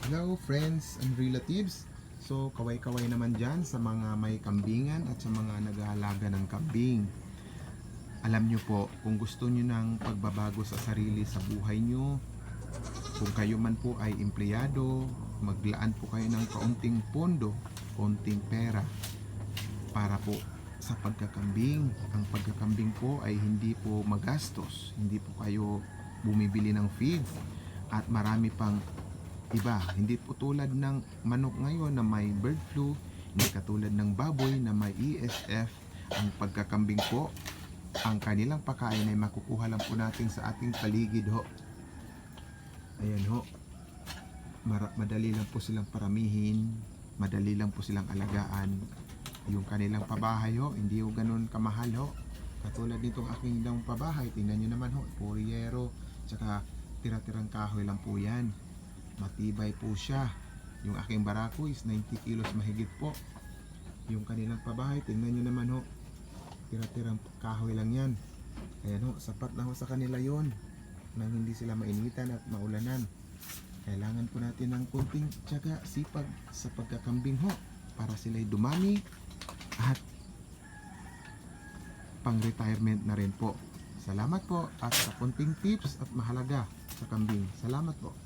Hello friends and relatives. So kaway-kaway naman dyan sa mga may kambingan at sa mga nag-aalaga ng kambing. Alam nyo po, kung gusto nyo ng pagbabago sa sarili sa buhay nyo, kung kayo man po ay empleyado, maglaan po kayo ng kaunting pondo, kaunting pera para po sa pagkakambing. Ang pagkakambing po ay hindi po magastos, hindi po kayo bumibili ng feed at marami pang iba. Hindi po tulad ng manok ngayon na may bird flu, hindi katulad ng baboy na may ESF. Ang pagkakambing po, ang kanilang pagkain ay makukuha lang po natin sa ating paligid ho. Ayan ho, madali lang po silang paramihin, madali lang po silang alagaan. Yung kanilang pabahay ho, hindi ho ganun kamahal ho. Katulad nitong aking daw pabahay, tingnan nyo naman ho, puriyero, tsaka tira-tirang kahoy lang po yan. Matibay po siya. Yung aking barako is 90 kilos mahigit po. Yung kanilang pabahay, tingnan nyo naman ho, tira-tirang kahoy lang yan. Ayan ho, sapat na ho sa kanila yon nang hindi sila mainitan at maulanan. Kailangan po natin ng kunting tiyaga, sipag sa pagkakambing ho para sila'y dumami at pang retirement na rin po. Salamat po at sa kunting tips at mahalaga sa kambing. Salamat po.